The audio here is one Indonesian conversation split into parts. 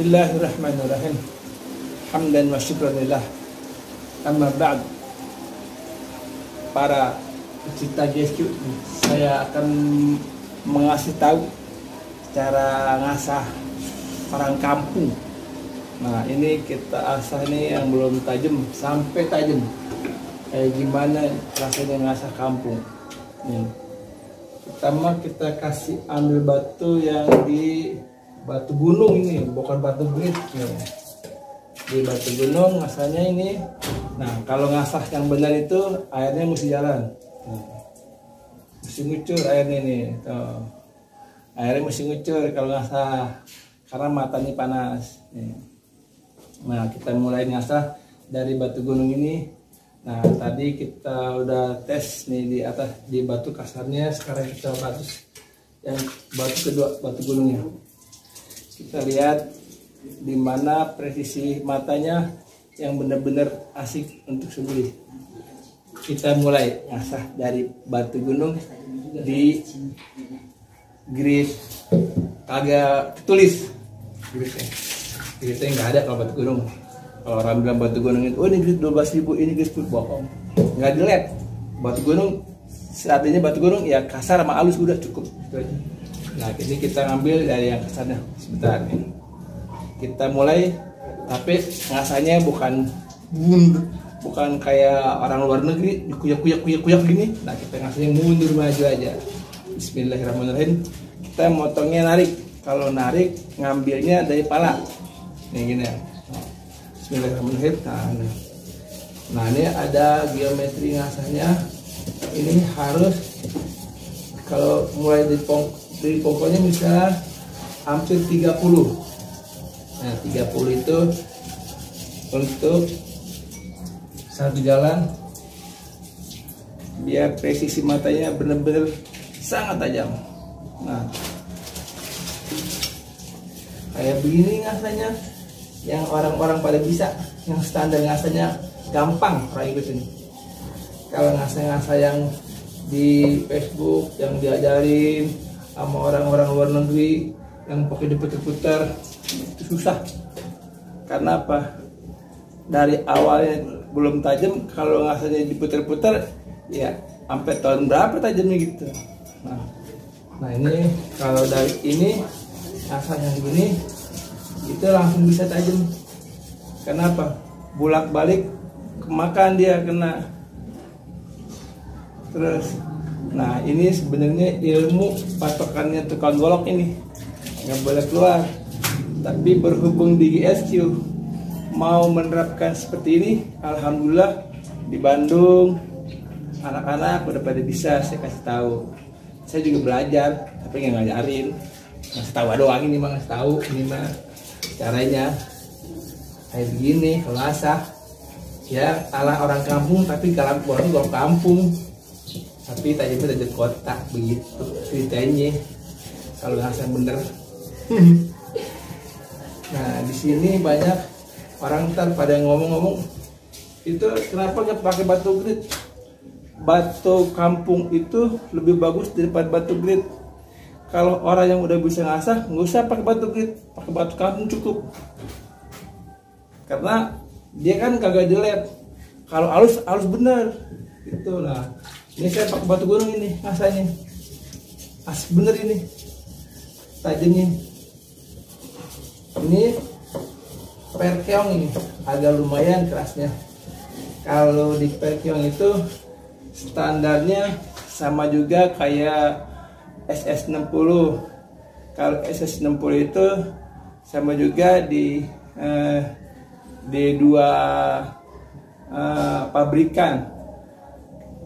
Bismillahirrahmanirrahim. Hamdan wa syukranillah. Amma ba'd. Para pecinta GSQ, saya akan mengasih tahu cara ngasah orang kampung. Nah, ini kita asah nih yang belum tajam sampai tajam. Kayak gimana rasanya ngasah kampung. Nih. Pertama kita kasih ambil batu yang di batu gunung ini, bukan batu grit ya. Di batu gunung ngasahnya ini. Nah, kalau ngasah yang benar itu airnya mesti jalan. Nah, mesti ngucur airnya nih. Tuh. Airnya mesti ngucur kalau ngasah karena matanya panas. Nih. Nah, kita mulai ngasah dari batu gunung ini. Nah, tadi kita udah tes nih di atas di batu kasarnya, sekarang kita batu yang batu kedua, batu gunungnya. Kita lihat di mana presisi matanya yang benar-benar asik untuk sembelih. Kita mulai ngasah dari batu gunung di grid kagak tulis. Gridnya nggak ada kalau batu gunung. Kalau orang bilang batu gunung itu, oh ini grid 12.000, ini grid bohong. Nggak dilihat. Batu gunung, seandainya batu gunung ya kasar sama halus udah cukup. Nah, ini kita ngambil dari yang kasarnya. Sebentar nih. Kita mulai, tapi ngasahnya bukan kayak orang luar negeri, kuyak gini. Nah, kita ngasahnya mundur maju aja. Bismillahirrahmanirrahim. Kita motongnya narik. Kalau narik ngambilnya dari pala. Nih gini ya. Bismillahirrahmanirrahim. Nah, ini ada geometri ngasahnya. Ini harus kalau mulai dari pokoknya misalnya hampir 30. Nah, 30 itu untuk satu jalan biar presisi matanya benar-benar sangat tajam. Nah, kayak begini ngasahnya yang orang-orang pada bisa, yang standar ngasahnya gampang kayak gitu nih. Kalau ngasah-ngasah yang di Facebook yang diajarin sama orang-orang luar negeri yang pakai diputar-putar itu susah. Karena apa? Dari awalnya belum tajam, kalau ngasahnya diputar-putar ya sampai tahun berapa tajamnya gitu. Nah ini kalau dari ini ngasah yang gini itu langsung bisa tajam. Kenapa? Bolak-balik kemakan dia kena. Terus, nah ini sebenarnya ilmu patokannya tukang golok ini nggak boleh keluar. Tapi berhubung di GSQ mau menerapkan seperti ini, alhamdulillah di Bandung anak-anak udah pada bisa. Saya kasih tahu, saya juga belajar tapi nggak ngajarin, ngasih tahu doang. Ini mah ngasih tahu ini mah caranya kayak begini. Kalau asah ya ala orang kampung, tapi kalau orang golok kampung tapi tajamnya dari kota begitu ceritanya kalau ngasah bener. Nah, di sini banyak orang ntar pada ngomong-ngomong itu kenapa nggak pakai batu grit? Batu kampung itu lebih bagus daripada batu grit. Kalau orang yang udah bisa ngasah nggak usah pakai batu grit, pakai batu kampung cukup. Karena dia kan kagak jelek. Kalau halus bener itu. Nah, ini saya pakai batu gunung ini ngasahnya, bener ini tajamnya. Ini perkeong ini agak lumayan kerasnya. Kalau di perkeong itu standarnya sama juga kayak SS60. Kalau SS60 itu sama juga di dua pabrikan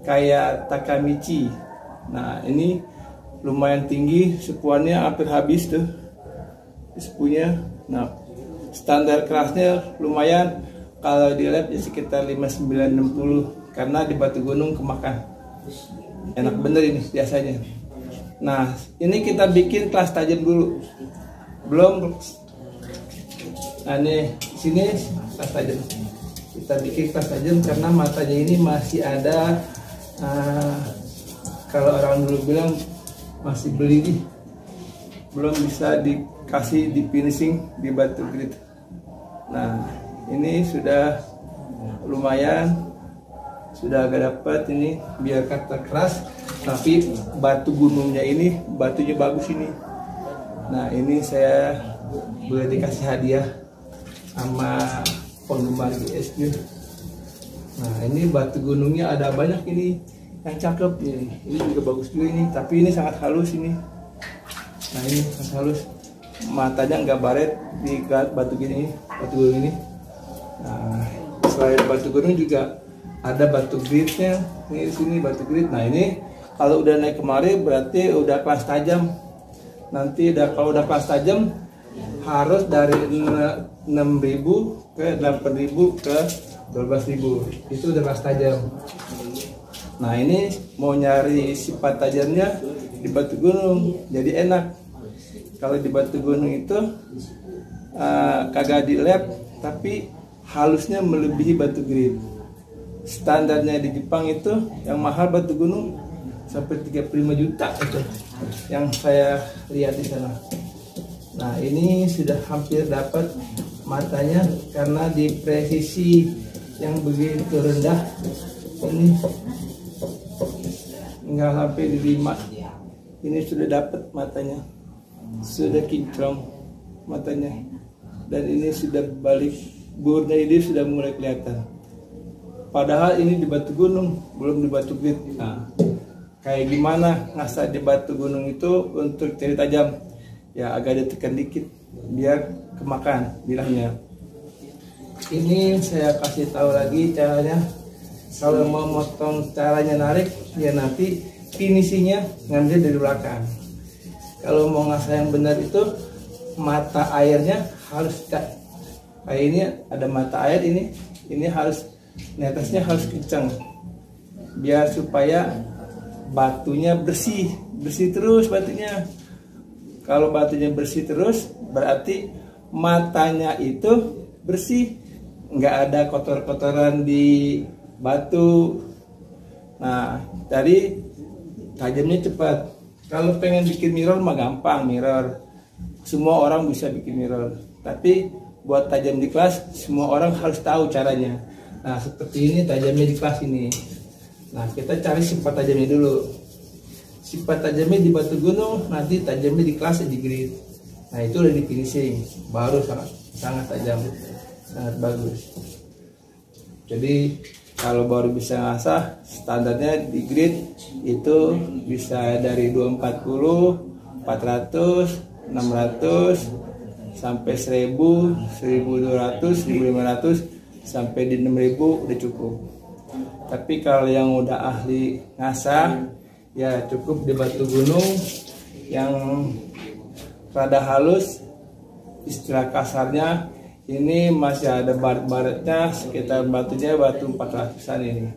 kayak Takamichi. Nah, ini lumayan tinggi, sepuannya hampir habis tuh sepunya. Nah, standar kerasnya lumayan, kalau di lab ya sekitar 5960 karena di batu gunung kemakan. Enak bener ini biasanya. Nah, ini kita bikin kelas tajam dulu. Belum. Nah, ini sini kelas tajam. Kita bikin kelas tajam karena matanya ini masih ada. Kalau orang dulu bilang masih beli nih, belum bisa kasih di finishing di batu grit. Nah ini sudah lumayan, sudah agak dapat ini, biar kata keras tapi batu gunungnya ini batunya bagus ini. Nah ini saya boleh dikasih hadiah sama penggemar GSQ. Nah ini batu gunungnya ada banyak ini yang cakep ini juga bagus juga ini, tapi ini sangat halus ini. Nah ini sangat halus, matanya nggak baret di batu gini, batu gunung ini. Nah selain batu gunung juga ada batu gritnya ini di sini, batu grit. Nah ini kalau udah naik kemari berarti udah kelas tajam. Nanti kalau udah kelas tajam harus dari 6.000 ke 8.000 ke 12.000, itu udah kelas tajam. Nah ini mau nyari sifat tajamnya di batu gunung, jadi enak. Kalau di batu gunung itu kagak di lab, tapi halusnya melebihi batu grit. Standarnya di Jepang itu yang mahal batu gunung sampai 35 juta itu yang saya lihat di sana. Nah ini sudah hampir dapat matanya karena di presisi yang begitu rendah ini nggak sampai di 5. Ini sudah dapat matanya, sudah kinclong matanya, dan ini sudah balik burnya, ini sudah mulai kelihatan. Padahal ini di batu gunung, belum di batu grit. Nah, kayak gimana ngasah di batu gunung itu untuk cari tajam? Ya agak ditekan dikit biar kemakan bilangnya. Ini saya kasih tahu lagi caranya. Kalau mau motong caranya narik, ya nanti finishingnya ngambil dari belakang. Kalau mau ngasah yang benar itu mata airnya harus kayak ini ada mata air ini harus netesnya harus kencang biar supaya batunya bersih terus batunya. Kalau batunya bersih terus berarti matanya itu bersih, nggak ada kotor-kotoran di batu. Nah jadi tajamnya cepat. Kalau pengen bikin mirror mah gampang, mirror semua orang bisa bikin mirror, tapi buat tajam di kelas semua orang harus tahu caranya. Nah seperti ini tajamnya di kelas ini. Nah kita cari sifat tajamnya dulu. Sifat tajamnya di batu gunung, nanti tajamnya di kelas di grit. Nah itu udah di finishing, baru sangat tajam, sangat bagus. Jadi kalau baru bisa ngasah standarnya di grit itu bisa dari 240, 400, 600 sampai 1000, 1200, 1500 sampai di 6000 udah cukup. Tapi kalau yang udah ahli ngasah ya cukup di batu gunung yang rada halus, istilah kasarnya ini masih ada baret-baretnya, sekitar batunya batu 400-an ini.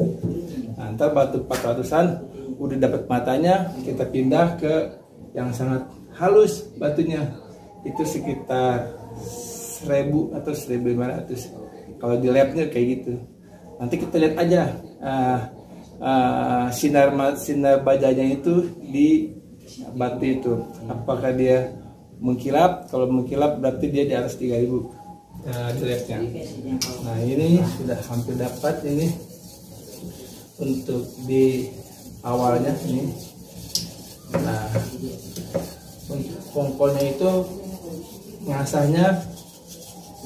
Nah, ntar batu 400-an udah dapat matanya, kita pindah ke yang sangat halus batunya, itu sekitar 1000 atau 1500 kalau di labnya kayak gitu. Nanti kita lihat aja sinar bajanya itu di batu itu apakah dia mengkilap. Kalau mengkilap berarti dia di atas 3000 di labnya. Nah ini sudah hampir dapat ini untuk di awalnya ini. Nah untuk pongkolnya itu ngasahnya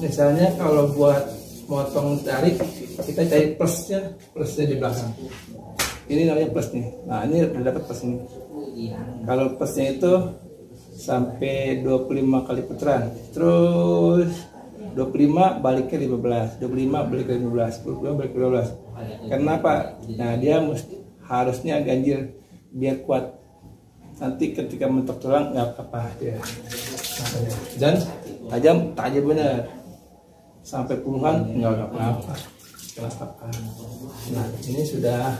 misalnya kalau buat motong tarik kita cari plusnya di belakang. Ini namanya plus nih. Nah ini udah dapat plus ini. Kalau plusnya itu sampai 25 kali putaran, terus 25 balik ke 15, 25 balik ke 15, 25 balik ke 15. Kenapa? Nah dia harusnya ganjil biar kuat. Nanti ketika mentok tulang nggak apa-apa dia. Dan tajam benar. Sampai puluhan nggak apa-apa. Nah ini sudah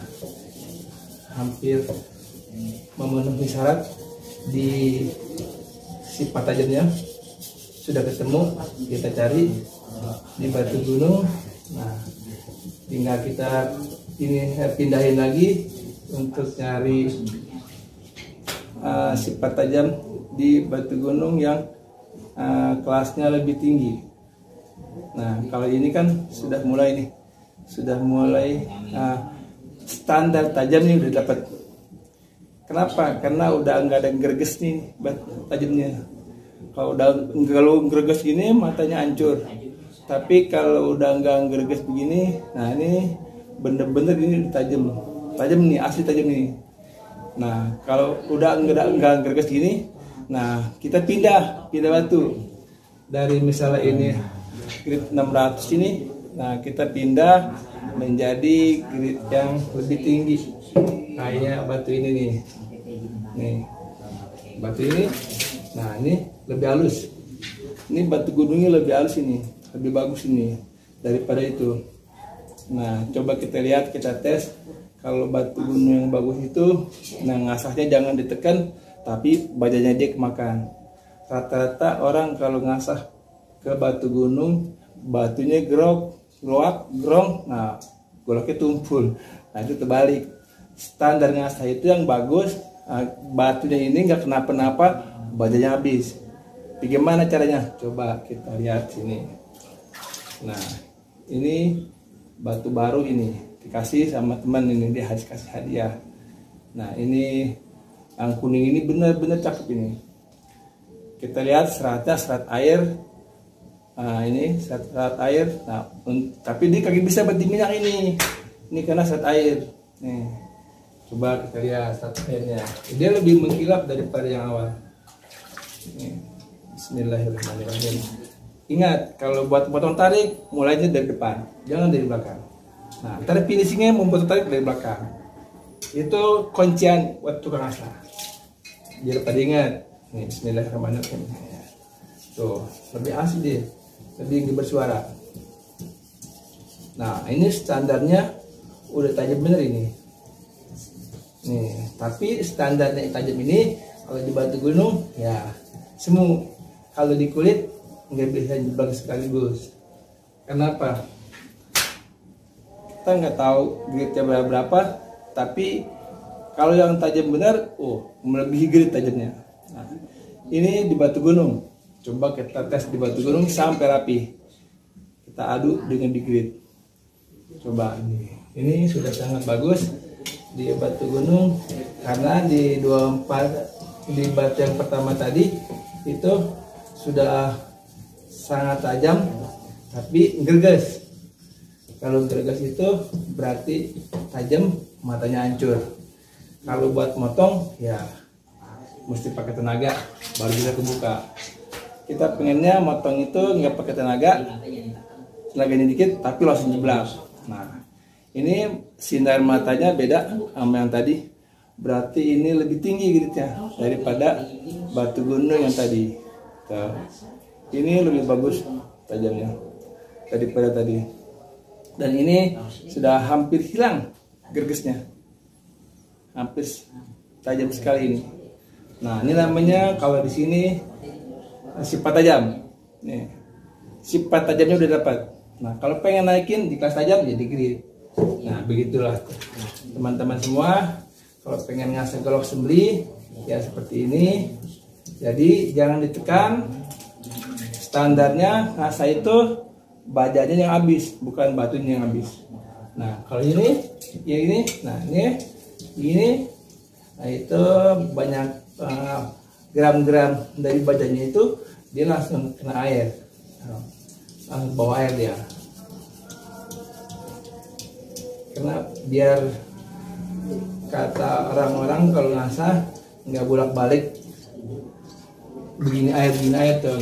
hampir memenuhi syarat di sifat tajamnya, sudah ketemu. Kita cari di batu gunung. Nah tinggal kita ini pindahin lagi untuk cari sifat tajam di batu gunung yang kelasnya lebih tinggi. Nah kalau ini kan sudah mulai nih, standar tajamnya udah dapat. Kenapa? Karena udah nggak ada gerges nih tajamnya. Kalau gerges gini matanya hancur. Tapi kalau udah nggak gerges begini, nah ini bener-bener ini tajam nih, asli tajam nih. Nah kalau udah nggak gerges gini, nah kita pindah batu dari misalnya ini grit 600 ini, nah kita pindah menjadi grit yang lebih tinggi kayak batu ini nih. Batu ini, nah ini lebih halus, ini batu gunungnya lebih halus, ini lebih bagus ini daripada itu. Nah coba kita lihat, kita tes. Kalau batu gunung yang bagus itu, nah ngasahnya jangan ditekan, tapi bajanya dia kemakan. Rata-rata orang kalau ngasah ke batu gunung, batunya grong, nah goloknya tumpul. Nah itu terbalik. Standar ngasah itu yang bagus, batunya ini nggak kenapa-napa, bajanya habis. Bagaimana caranya? Coba kita lihat sini. Nah ini batu baru ini dikasih sama teman, ini dia kasih hadiah. Nah ini yang kuning ini benar-benar cakep ini. Kita lihat seratnya, serat air. Nah ini serat air. Nah tapi dia kagak bisa buat minyak ini karena serat air. Nih coba kita lihat serat airnya, dia lebih mengkilap daripada yang awal. Nih. Bismillahirrahmanirrahim. Ingat, kalau buat potong tarik mulainya dari depan, jangan dari belakang. Nah tarik finishingnya membuat tarik dari belakang. Itu kuncian buat tukang asah. Biar pada ingat. Nih, bismillahirrahmanirrahim. Tuh, lebih asli dia, lebih bersuara. Nah, ini standarnya udah tajam bener ini. Nih, tapi standarnya tajam ini kalau di batu gunung ya semu. Kalau di kulit nggak bisa jebak sekaligus. Kenapa? Kita nggak tahu gritnya berapa, tapi kalau yang tajam benar, melebihi grit tajamnya. Nah, ini di batu gunung. Coba kita tes di batu gunung sampai rapi. Kita aduk dengan di grit. Coba ini sudah sangat bagus di batu gunung, karena di 24 di batu yang pertama tadi itu sudah sangat tajam tapi gerges. Kalau gerges itu berarti tajam, matanya hancur. Kalau buat motong ya mesti pakai tenaga baru bisa kebuka. Kita pengennya motong itu nggak pakai tenaganya dikit tapi langsung jeblak. Nah ini sinar matanya beda sama yang tadi, berarti ini lebih tinggi gritnya daripada batu gunung yang tadi. Tuh. Ini lebih bagus tajamnya daripada tadi, dan ini sudah hampir hilang gergesnya, hampir tajam sekali ini. Nah ini namanya kalau di sini sifat tajam. Nih, sifat tajamnya udah dapat. Nah kalau pengen naikin di kelas tajam jadi grit. Nah begitulah teman-teman semua. Kalau pengen ngasah golok sembeli ya seperti ini. Jadi jangan ditekan. Standarnya ngasah itu bajanya yang habis, bukan batunya yang habis. Nah kalau ini, ya ini, nah ini, nah itu banyak gram-gram dari bajanya itu dia langsung kena air, langsung bawa air dia. Karena biar kata orang-orang kalau ngasah nggak bolak-balik begini air tuh.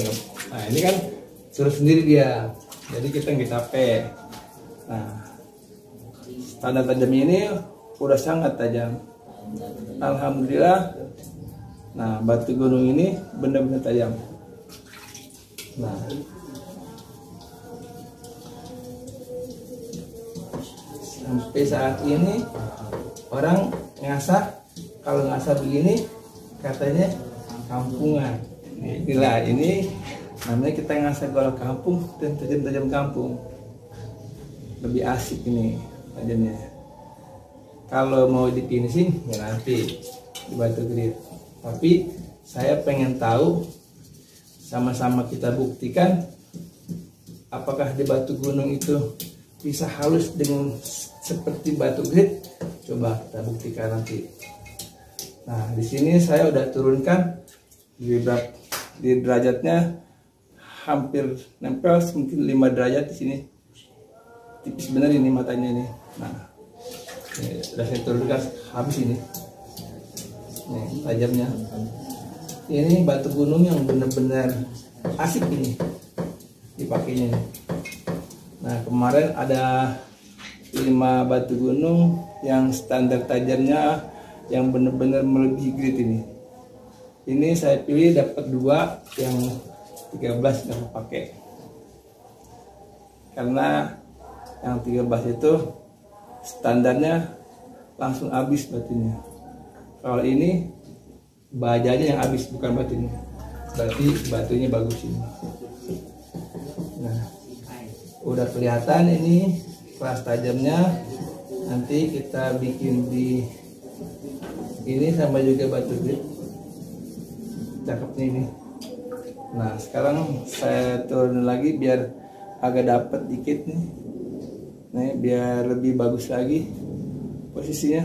Nah ini kan suruh sendiri dia, jadi kita nggak capek. Nah standar tajamnya ini udah sangat tajam, alhamdulillah. Nah batu gunung ini benar-benar tajam. Nah sampai saat ini orang ngasah, kalau ngasah begini katanya kampungan. Inilah ini namanya kita ngasah golok kampung dan tajam-tajam kampung. Lebih asik ini tajamnya. Kalau mau di finishing ya nanti di batu grit. Tapi saya pengen tahu sama-sama kita buktikan apakah di batu gunung itu bisa halus dengan seperti batu grit. Coba kita buktikan nanti. Nah, di sini saya udah turunkan di derajatnya hampir nempel, mungkin 5 derajat di sini. Tipis bener ini matanya ini. Nah, ini udah saya turunkan habis ini. Nih, tajamnya. Ini batu gunung yang benar-benar asik ini dipakainya. Nah, kemarin ada 5 batu gunung yang standar tajamnya yang benar-benar melebihi grit ini. Ini saya pilih dapat 2 yang 13 nggak pakai, karena yang 13 itu standarnya langsung habis batunya. Kalau ini bajanya yang habis, bukan batunya. Berarti batunya bagus ini. Nah, udah kelihatan ini kelas tajamnya. Nanti kita bikin di ini sama juga batu grit. Cakep nih ini. Nah, sekarang saya turun lagi biar agak dapat dikit nih. Nih, biar lebih bagus lagi posisinya.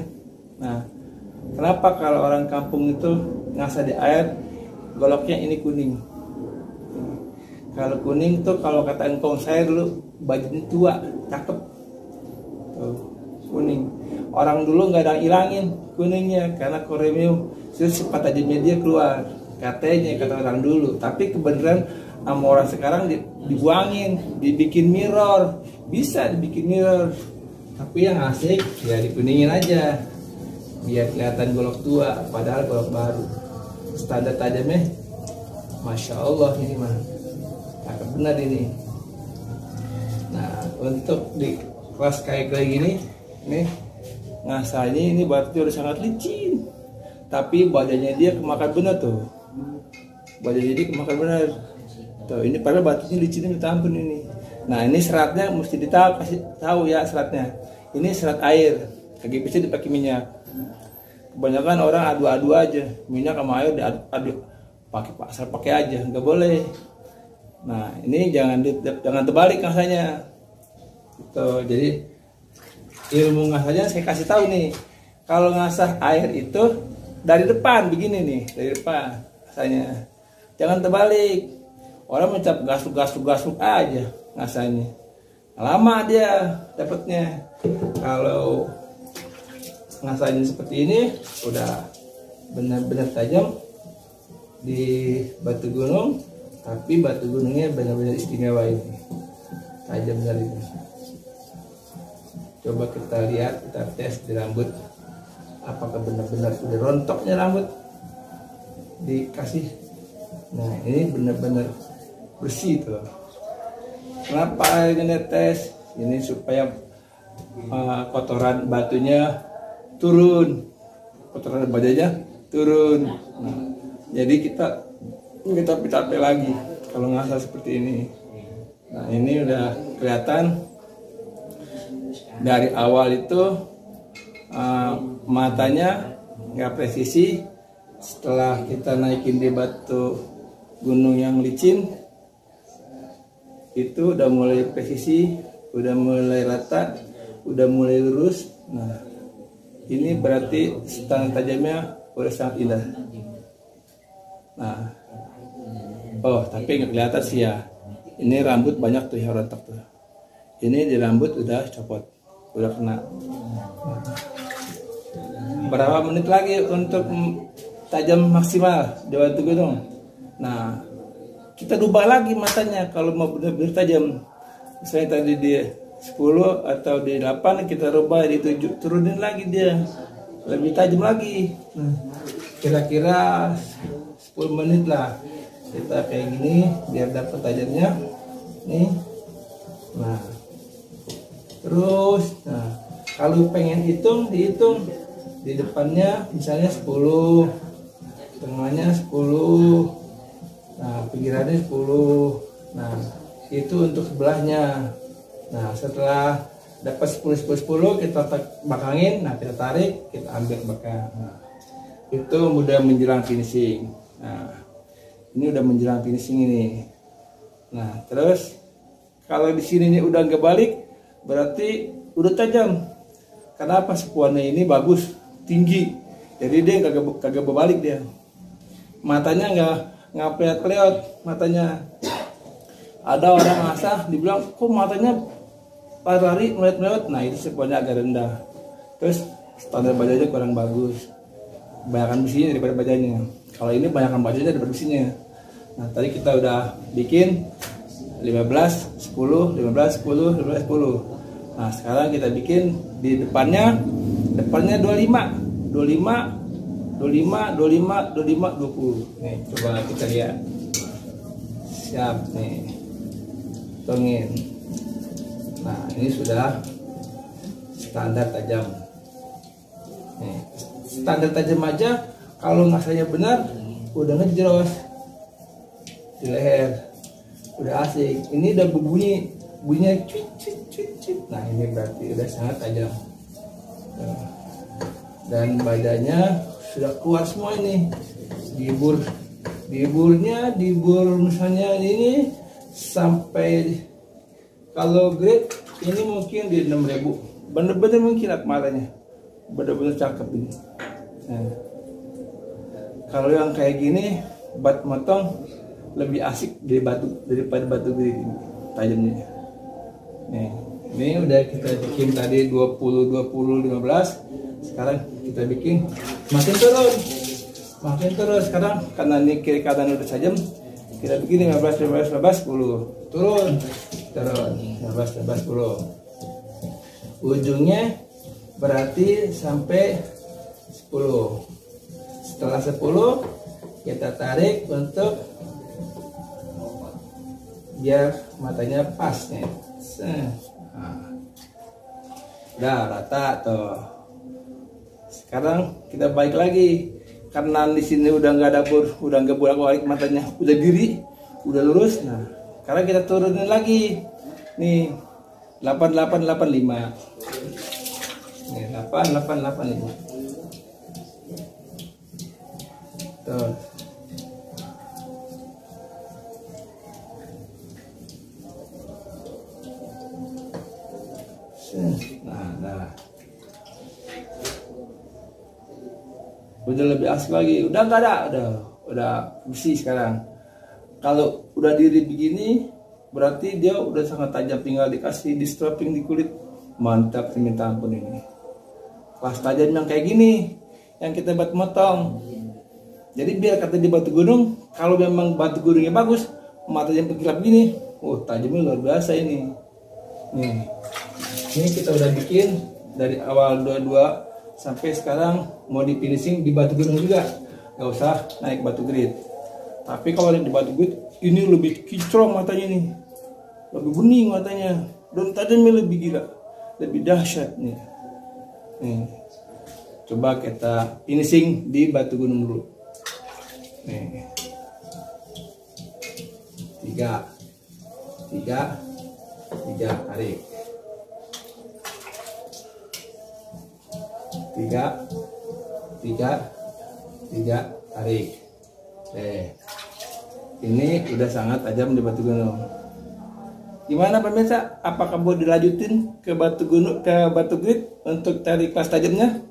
Nah, kenapa kalau orang kampung itu ngasah di air goloknya ini kuning? Kalau kuning tuh kalau kata engkong saya dulu bajunya tua, cakep. Tuh, kuning. Orang dulu nggak ada hilangin kuningnya karena koremium sifat tajamnya dia keluar. Katanya kata orang dulu, tapi kebenaran sama orang sekarang dibuangin, dibikin mirror. Bisa dibikin mirror, tapi yang asik ya dikuningin aja biar kelihatan golok tua, padahal golok baru. Standar tajamnya Masya Allah ini mah cakep benar ini. Nah, untuk di kelas kayak gini nih ngasahnya ini berarti udah sangat licin, tapi badannya dia kemakan bener tuh. Badannya dia kemakan bener tuh. Ini padahal batunya licinnya minta ampun ini. Nah, ini seratnya mesti kasih tahu ya seratnya. Ini serat air, kagak bisa dipakai minyak. Kebanyakan orang adu-adu aja, minyak sama air diaduk, pakai aja, nggak boleh. Nah, ini jangan terbalik ngasahnya. Tuh, jadi ilmu ngasahnya saya kasih tahu nih. Kalau ngasah air itu dari depan begini nih, dari depan ngasahnya. Jangan terbalik. Orang mencap gasuk aja ngasahnya. Lama dia dapatnya. Kalau ngasahnya seperti ini udah benar-benar tajam di batu gunung, tapi batu gunungnya benar-benar istimewa ini. Tajam dari ini. Coba kita lihat, kita tes di rambut. Apakah benar-benar udah rontoknya rambut? Dikasih. Nah, ini benar-benar bersih tuh. Kenapa ini tes? Ini supaya kotoran batunya turun, kotoran batunya turun. Nah, jadi kita capek lagi kalau ngasah seperti ini. Nah, ini udah kelihatan dari awal itu matanya nggak presisi. Setelah kita naikin di batu gunung yang licin, itu udah mulai presisi, udah mulai rata, udah mulai lurus. Nah, ini berarti standar tajamnya udah sangat indah. Nah, oh tapi nggak kelihatan sih ya. Ini rambut banyak tuh yang rontok tuh. Ini di rambut udah copot, udah kena. Berapa menit lagi untuk tajam maksimal di batu gunung? Nah, kita rubah lagi matanya kalau mau benar-benar tajam. Misalnya tadi di 10 atau di 8, kita rubah di 7, turunin lagi dia lebih tajam lagi. Kira-kira 10 menit lah kita kayak gini biar dapat tajamnya nih. Nah, terus kalau pengen dihitung di depannya misalnya 10, tengahnya 10, nah pinggirannya 10. Nah, itu untuk sebelahnya. Nah, setelah dapat 10 kita bakangin. Nah, kita tarik, kita ambil bakang. Nah, itu mudah menjelang finishing. Nah, Ini udah menjelang finishing ini. Nah, terus kalau di sininya udah nggak balik, berarti udah tajam. Kenapa? Sepuannya ini bagus, tinggi. Jadi dia kagak berbalik dia. Matanya nggak peleot matanya. Ada orang ngasah dibilang kok matanya lari melihat. Nah, itu sepuannya agak rendah. Terus standar bajanya kurang bagus. Banyakkan besinya daripada bajanya. Kalau ini banyakkan bajanya daripada besinya. Nah, tadi kita udah bikin 15, 10, 15, 10, 15, 10. Nah, sekarang kita bikin di depannya 25, 25, 25, 25, 25, 20. Nih, coba kita lihat. Siap nih. Hitungin. Nah, ini sudah standar tajam. Nih, standar tajam aja kalau ngasahnya benar udah ngejros di leher, udah asik. Ini udah bunyinya cuit. Nah, ini berarti udah sangat tajam. Dan badannya sudah keluar semua ini. Dibur misalnya ini sampai kalau grade ini mungkin di 6.000. Bener-bener mungkin matanya. Bener-bener cakep ini. Nah, kalau yang kayak gini bat motong lebih asik daripada batu grade ini tajamnya. Nih, ini udah kita bikin tadi 20, 20, 15. Sekarang kita bikin makin turun. Sekarang karena ini kiri kanan udah tajam, kita bikin 15, 15, 15, 10. Turun 15, 15, 10. Ujungnya berarti sampai 10. Setelah 10 kita tarik untuk biar matanya pas nih. Nah, udah rata tuh. Sekarang kita balik lagi karena di sini udah nggak dapur, udah nggak bolak-balik matanya, udah diri, udah lurus. Nah, sekarang kita turunin lagi nih 8885. Nih 8885. Tuh. Nah, udah lebih asik lagi, udah nggak ada, udah bersih sekarang. Kalau udah diri begini, berarti dia udah sangat tajam, tinggal dikasih di strapping di kulit, mantap minta ampun ini. Pas tajam yang kayak gini, yang kita buat motong. Jadi biar kata di batu gunung, kalau memang batu gunungnya bagus, matanya berkilap gini, tajamnya luar biasa ini. Nih. Ini kita udah bikin dari awal 22 sampai sekarang mau di finishing di batu gunung juga, nggak usah naik batu grit. Tapi kalau di batu grit ini lebih kinclong matanya nih, lebih bening matanya, dan tajamnya lebih gila, lebih dahsyat nih. Nih, coba kita finishing di batu gunung dulu. Nih, 3 tarik. 3 tarik. Ini udah sangat tajam di batu gunung. Gimana pemirsa? Apakah boleh dilanjutin ke batu gunung, ke batu grit untuk cari kelas tajamnya?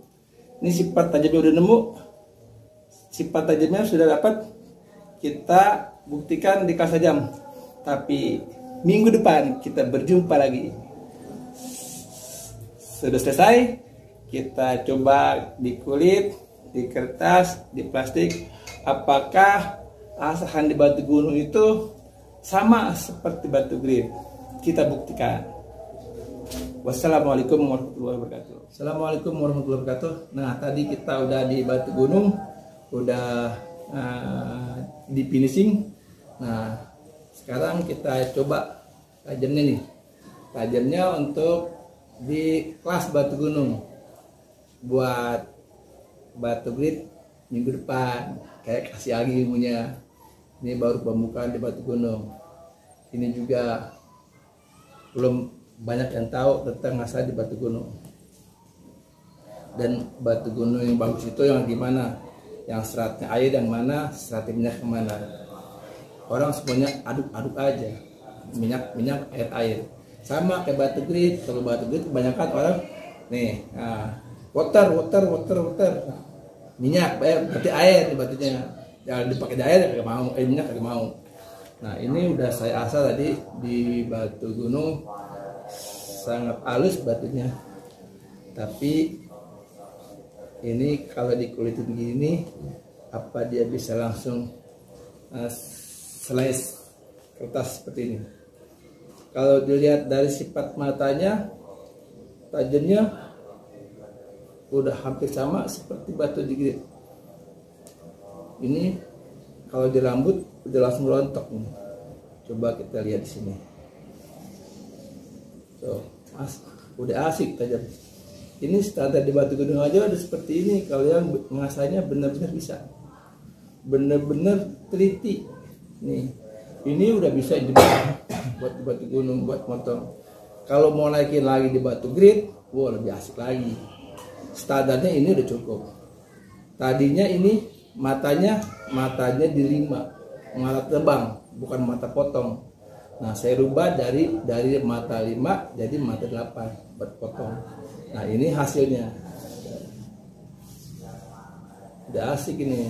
Ini sifat tajamnya udah nemu, sifat tajamnya sudah dapat. Kita buktikan di kelas tajam. Tapi minggu depan kita berjumpa lagi. Sudah selesai. Kita coba di kulit, di kertas, di plastik. Apakah asahan di batu gunung itu sama seperti batu grit? Kita buktikan. Wassalamualaikum warahmatullahi wabarakatuh. Assalamualaikum warahmatullahi wabarakatuh. Nah, tadi kita udah di batu gunung, udah di finishing. Nah, sekarang kita coba tajamnya nih. Tajamnya untuk di kelas batu gunung. Buat batu grit minggu depan, kayak kasih lagi ilmunya. Ini baru pembukaan di batu gunung. Ini juga belum banyak yang tahu tentang ngasah di batu gunung. Dan batu gunung yang bagus itu yang gimana? Yang seratnya air, yang mana seratnya minyak kemana? orang semuanya aduk-aduk aja, minyak air sama kayak batu grit. Kalau batu grit kebanyakan orang nih, water minyak, berarti air di batunya, jangan dipakai air nggak mau, minyak nggak mau. Nah ini udah saya asal tadi di batu gunung, sangat halus batunya, tapi ini kalau dikulitin begini, apa dia bisa langsung slice kertas seperti ini. Kalau dilihat dari sifat matanya, tajamnya udah hampir sama seperti batu digigit. Ini kalau di rambut udah langsung rontok nih. Coba kita lihat di sini. Tuh, udah asik tajam. Ini standar di batu gunung aja udah seperti ini. Kalau yang mengasahnya benar-benar bisa, benar-benar teliti. Nih, ini udah bisa dibuat buat batu gunung, buat motong. Kalau mau naikin lagi di batu grit, wah lebih asik lagi. Standarnya ini udah cukup. Tadinya ini matanya di 5, mata terbang, bukan mata potong. Nah saya rubah dari mata 5 jadi mata 8 buat potong. Nah ini hasilnya, udah asik ini.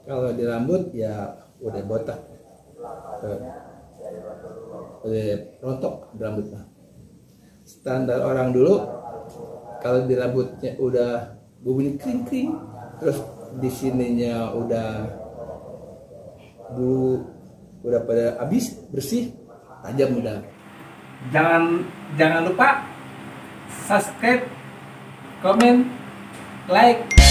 Kalau di rambut ya udah botak, udah rontok di rambutnya. Standar orang dulu kalau di rambutnya udah bunyi kering, terus di sininya udah pada habis bersih, tajam udah. Jangan lupa subscribe, comment, like.